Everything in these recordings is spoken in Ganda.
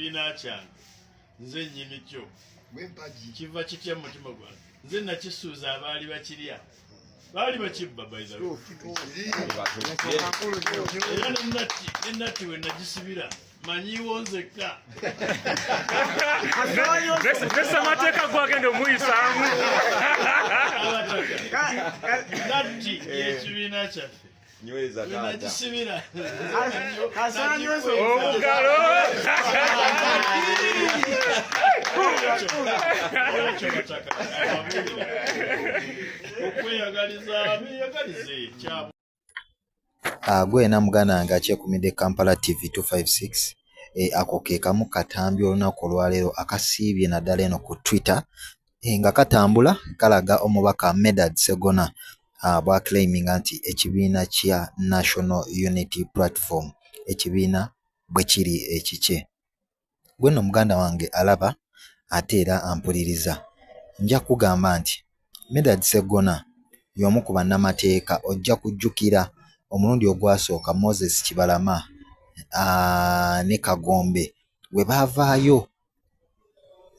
ekibiina kyange nze nnyini kyo kiva kitya mu mutima gwange nze nakisuuza abaali bakirya baali bakibba era nenatti we nagisibira manyiwo nzekka amateeka gwagenda omuyisaamu natti yekibiina kyaffe nagisibira omugalo okweyagaliza beyagalize kyabo. Gwena muganda wange akyekumidde Kampala TV 256 ako ke kamu katambi olunaku olwaleero akasiibye naddala eno ku Twitter nga katambula kalaga omubaka Medad Sseggona bw'aclaiminga nti ekibiina kya National Unity Platform ekibiina bwe kiri ekikye. Gweno muganda wange alaba ate era ampuliriza, nja kugamba nti Medad Sseggona y'omu ku bannamateeka ojja kujjukira omulundi ogwasooka Moses Kibalama ne Kagombe we baavaayo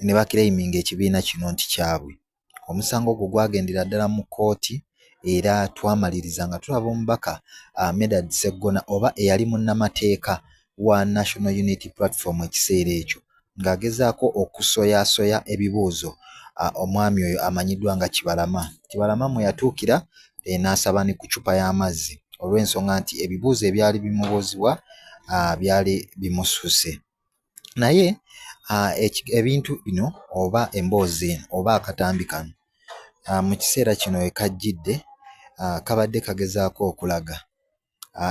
ne baclaiminga ekibiina kino nti kyabwe. Omusango ogwo gwagendera ddala mu kkooti era twamaliriza nga tulaba omubaka Medad Sseggona oba eyali munnamateeka wa National Unity Platform ekiseera ekyo ng'agezaako okusoyaasoya ebibuuzo omwami oyo amanyiddwa nga Kibalama. Kibalama mwe yatuukira n'asaba ne ku ccupa y'amazzi olw'ensonga nti ebibuuzo ebyali bimubuuzibwa byali bimususse. Naye ebintu bino oba emboozi eno oba akatambi kano mu kiseera kino we kajjidde kabadde kagezaako okulaga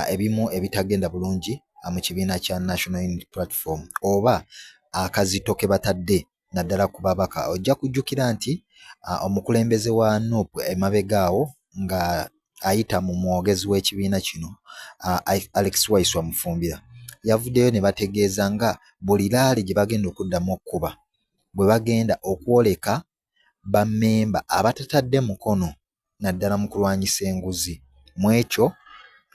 ebimu ebitagenda bulungi mu kibiina kya National Unity Platform oba akazito ke batadde naddala ku babaka. Ojja kujjukira nti omukulembeze wa NUP emabegaawo nga ayita mu mwogezi w'ekibiina kino Alex Waiswa Mufumbira yavuddeyo ne bategeeza nga buli laali gye bagenda okuddamu okkuba bwe bagenda okwoleka bammemba abatatadde mukono naddala mu kulwanyisa enguzi mu ekyo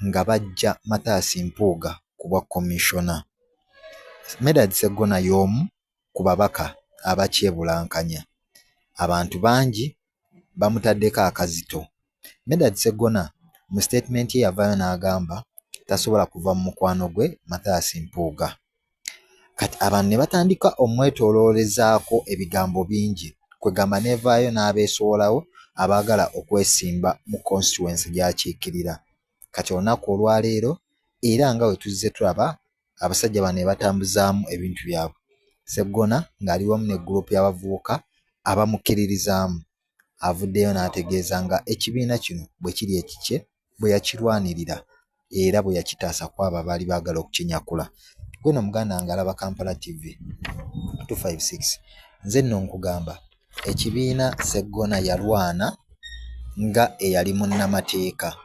nga bajja Mathias Mpuuga ku bwa komishona. Medad Sseggona y'omu ku babaka abakyebulankanya. Abantu bangi bamutaddeko akazito. Medad Sseggona mu statement ye yavaayo n'agamba tasobola kuva mu mukwano gwe Mathias Mpuuga. Kati abantu ne batandika omwetooloolezaako ebigambo bingi kwegamba neevaayo n'abeesowolawo abaagala okwesimba mu constituency gy'akiikirira. Kati olunaku olwaleero era nga we tuzze tulaba abasajja bano ne batambuzaamu ebintu byabwe. Sseggona ng'ali wamu ne gurupu y'abavubuka abamukkiririzaamu avuddeyo n'ategeeza nga ekibiina kino bwe kiri ekikye bwe yakirwanirira era bwe yakitaasa ku abo abaali baagala okukinyakula. Gweno muganda wange alaba Kampala TV 256 nze nno nkugamba ekibiina Sseggona yalwana nga eyali munnamateeka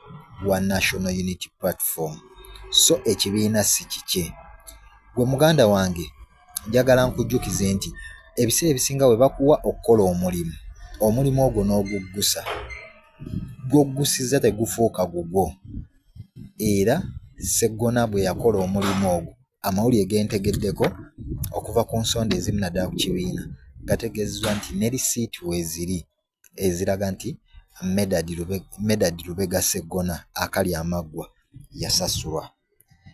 wa National Unity Platform so ekibiina si kikye. Gwe muganda wange njagala nkujjukize nti ebiseera ebisinga bwe bakuwa okukola omulimu ogwo n'oguggusa gw'oggusiza tegufuuka gugwo. Era Sseggona bwe yakola omulimu ogwo amawulire gentegeddeko okuva ku nsonda ezimu naddala ku kibiina gategeezezza nti ne lisiiti weeziri eziraga nti Medad Lubega Sseggona akali amaggwa yasasulwa.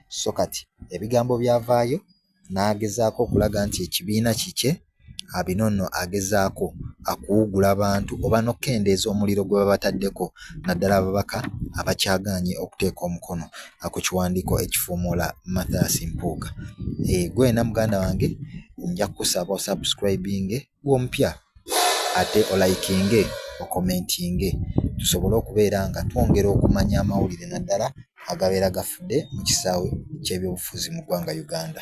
So kati ebigambo byavaayo n'agezaako okulaga nti ekibiina kikye bino nno agezaako akuwugula abantu oba n'okkendeeza omuliro gwe babataddeko naddala ababaka abakyagaanye okuteeka omukono ku kiwandiiko ekifuumuula Mathias Mpuuga. Gwena muganda wange nja kukusaba osubscribinge gw'omupya ate olaikinge okomentinge tusobole okubeera nga twongera okumanya amawulire naddala agabeera gafudde mu kisaawe ky'ebyobufuzi mu ggwanga Uganda.